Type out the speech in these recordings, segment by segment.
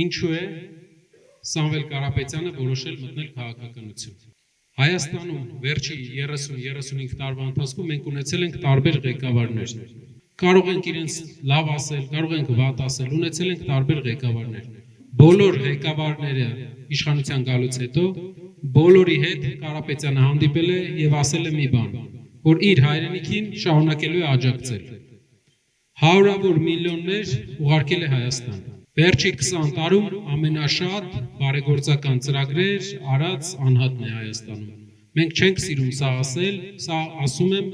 Ինչու է Սամվել Կարապետյանը որոշել մտնել քաղաքականություն։ Հայաստանում վերջի 30-35 տարվա ընթացքում մենք ունեցել ենք տարբեր ղեկավարներ։ Կարող ենք իրենց լավ ասել, կարող ենք վատ ասել, ունեցել ենք տարբեր ղեկավարներ։ Բոլոր ղեկավարները իշխանության գալուց հետո բոլորի հետ Կարապետյանը հանդիպել է եւ ասել է մի բան, որ իր հայրենիքին շարունակելու է աջակցել։ Հարյուրավոր միլիոններ ուղարկել է Հայաստան։ Վերջի 20 տարում ամենաշատ բարեգործական ծրագրեր արած անհատն է Հայաստանում։ Մենք չենք սիրում սա ասել, սա ասում եմ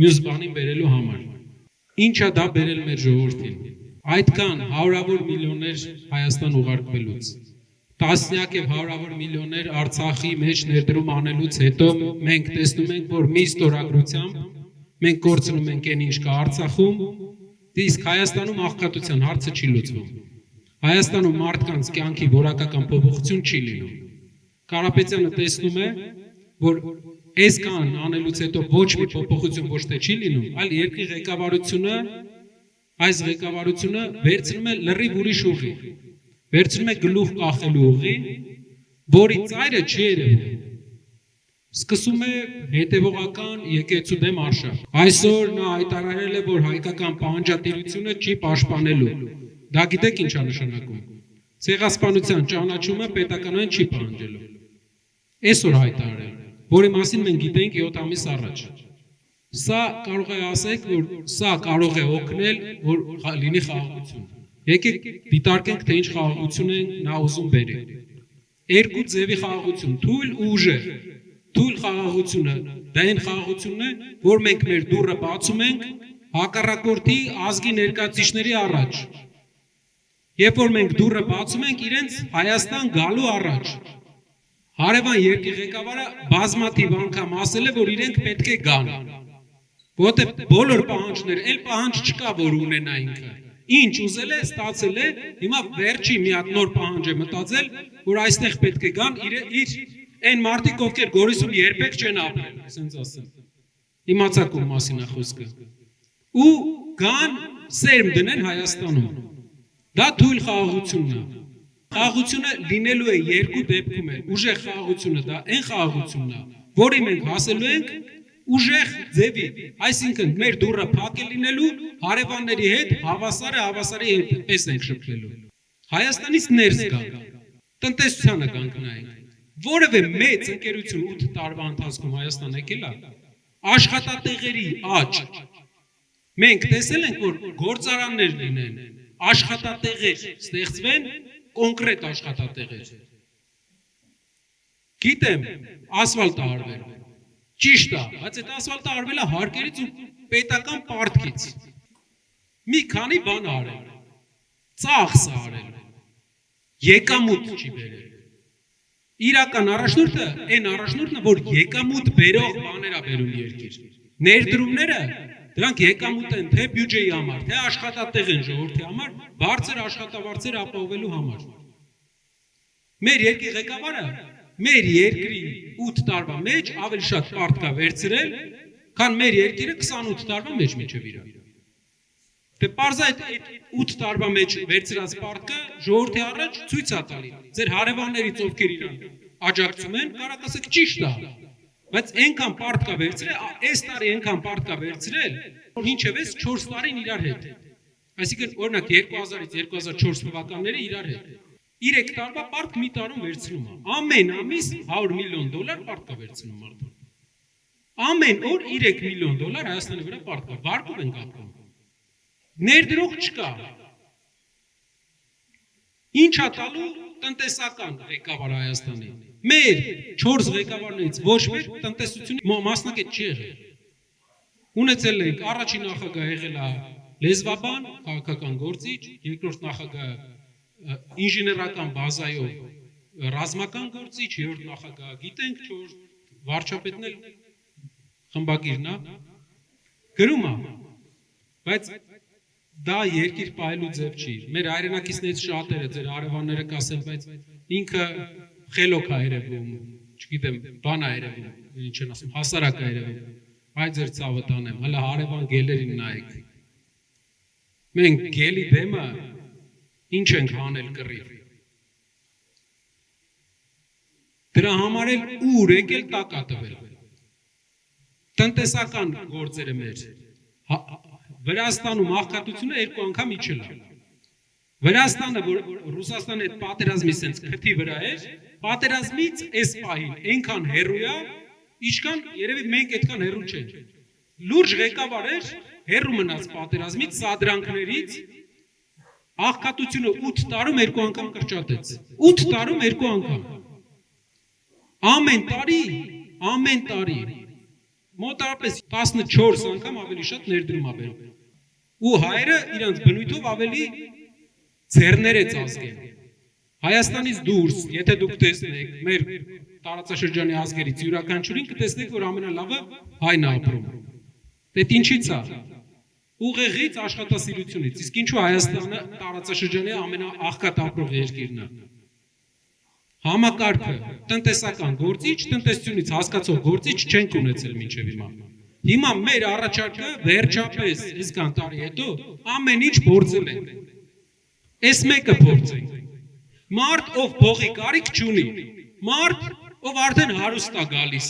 մյուս բանին բերելու համար։ Ինչա դա բերել մեր ժողովրդին։ Այդքան հարյուրավոր միլիոններ Հայաստան ուղարկվելուց, տասնյակ եւ հարյուրավոր միլիոններ Արցախի մեջ ներդրում անելուց հետո մենք տեսնում ենք, որ մի ստորագրությամբ մենք կորցնում ենք այն ինչ կա Արցախում, իսկ Հայաստանում աղքատության հարցը չի լուծվում։ Հայաստանում մարդկանց կյանքի որակական փոփոխություն չի լինում։ Կարապետյանը տեսնում է, որ այսքան անելուց հետո ոչ մի փոփոխություն ոչ թե չի լինում, այլ երկրի ղեկավարությունը, այս ղեկավարությունը վերցնում է լրիվ ուրիշ ուղի, վերցնում է գլուխ կախելու ուղի, որի ծայրը չի երևում։ Սկսում է հետևողական եկեղեցու դեմ արշավ։ Այսօր նա հայտարարել է, որ հայկական պահանջատիրությունը չի պաշտպանելու։ Դա գիտեք ինչ է նշանակում։ Ցեղասպանության ճանաչումը պետականորեն չի պահանջելու։ Այսօր հայտարարել, որի մասին մենք գիտենք 7 ամիս առաջ։ Սա կարող է ասեք, որ սա կարող է օգնել, որ լինի խաղաղություն։ Եկեք դիտարկենք, թե ինչ խաղաղություն է նա ուզում բերի։ Երկու ձևի խաղաղություն, թույլ ու ուժեղ։ Թույլ խաղաղությունը, դա այն խաղաղությունն է, որ մենք մեր դուռը բացում ենք հակառակորդի ազգի ներկայացուցիչների առաջ։ Երբ որ մենք դուռը բացում ենք իրենց Հայաստան գալու առաջ։ Հարևան երկրի ղեկավարը բազմաթիվ անգամ ասել է, որ իրենք պետք է գան։ Որտեղ բոլոր պահանջները, այլ պահանջ չկա, որ ունենա ինքը։ Ինչ ուզել է, ստացել է, հիմա վերջի մի հատ նոր պահանջ է մտածել, որ այստեղ պետք է գան իր այն մարդիկ, ովքեր Գորիսում երբեք չեն ապրել, ասենց ասեմ։ Իմացաք ում մասին է խոսքը։ Ու գան սերմ դնեն Հայաստանում։ Դա թույլ խաղաղությունն է։ Խաղաղությունը լինելու է երկու դեպքում է։ Ուժեղ խաղաղությունը դա այն խաղաղությունն է, որի մենք հասելու ենք ուժեղ ձևի, այսինքն մեր դուռը փակ է լինելու, հարևանների հետ հավասարի հետ պես ենք շփվելու։ Հայաստանից ներս գանք, տնտեսությանը կանգնայինք։ Որևէ մեծ ընկերություն 8 տարվա ընթացքում Հայաստան եկել է, աշխատատեղերի աճ։ Մենք տեսել ենք, որ գործարաններ լինեն, աշխատատեղեր ստեղծվեն, կոնկրետ աշխատատեղեր։ Գիտեմ, ասֆալտ արվել, ճիշտ է, բայց այդ ասֆալտը արվել է հարկերից ու պետական պարտքից։ Մի քանի բան արել, ծախս արել, եկամուտ չի բերել։ Իրական առաջնորդը, այն առաջնորդն է, որ եկամուտ բերող բաներ է բերում երկիր։ Ներդրումները դրանք եկամուտ են թե բյուջեի համար, թե աշխատատեղ են ժողովրդի համար, բարձր աշխատավարձեր ապահովելու համար։ Մեր երկրի ղեկավարը մեր երկրի 8 տարվա մեջ ավելի շատ պարտք է վերցրել, քան մեր երկիրը 28 տարվա մեջ միջև իր։ Դե պարզ այդ 8 տարվա մեջ վերցրած պարտքը ժողովրդի առաջ ցույց է տալի։ Ձեր հարևաններից ովքեր իրան աջակցում են, կարող ասեք ճիշտ է, բայց այնքան պարտք է վերցրել, այս տարի այնքան պարտք է վերցրել, որ ինչևէ 4 տարին իրար հետ։ Այսինքն օրինակ 2000-ից 2004 թվականները իրար հետ։ 3 տարվա պարտք մի տարում վերցնում է։ Ամեն ամիս $100 միլիոն պարտք է վերցնում մարդը։ Ամեն օր $3 միլիոն Հայաստանի վրա պարտք է, վարկով ենք ապրում։ Ներդրող չկա։ Ինչ է տալու տնտեսական ղեկավար Հայաստանի։ Մեր 4 ղեկավարներից ոչ մեկ տնտեսությունի մասնակից չի եղել։ Ունեցել ենք առաջին նախագահը եղել է լեզվաբան, քաղաքական գործիչ, երկրորդ նախագահը ինժեներական բազայով ռազմական գործիչ, երրորդ նախագահը գիտենք, չորրորդ վարչապետն էլ խմբագիրն է, գրում է, բայց դա երկիր պահելու ձև չի։ Մեր հայրենակիցներից շատերը, ձեր հարևանները կասեն, բայց ինքը խելոք է երևում, չգիտեմ, բան է երևում, ինչ են ասում, հասարակ է երևում, այ ձեր ցավը տանեմ, հələ հարևան գելերին նայեք։ Մենք գելի դեմը ինչ ենք հանել կռիվ։ Դրա համար էլ ուր եկել տակա տվել։ Տնտեսական գործերը մեր Վրաստանում աղքատությունը 2 անգամ իջել է։ Վրաստանը, որ Ռուսաստանի հետ պատերազմի սենց քթի վրա էր, պատերազմից այս պահին այնքան հեռու է, ինչքան երևի մենք այդքան հեռու չենք։ Լուրջ ղեկավար էր, հեռու մնաց պատերազմից, սադրանքներից, աղքատությունը 8 տարում 2 անգամ կրճատեց։ 8 տարում 2 անգամ։ Ամեն տարի մոտավորապես 14 անգամ ավելի շատ ներդրում է բերում։ Ու հայերը իրենց բնույթով ավելի ձեռներեց ազգեն։ Հայաստանից դուրս, եթե դուք տեսնեք մեր տարածաշրջանի ազգերից յուրաքանչյուրին կտեսնեք, որ ամենալավը հայն է ապրում։ Դե ինչի՞ց է։ Ուղեղից աշխատասիրությունից։ Իսկ ինչու Հայաստանը տարածաշրջանի ամենաաղքատ ապրող երկիրն է։ Համակարգը տնտեսական գործիչ, տնտեսությունից հասկացող գործիչ չենք ունեցել մինչև հիմա։ Հիմա մեր առաջարկը վերջապես այսքան տարի հետո ամեն ինչ փորձել ենք։ Այս մեկը փորձենք։ Մարդ, ով փողի կարիք չունի, մարդ, ով արդեն հարուստ է գալիս,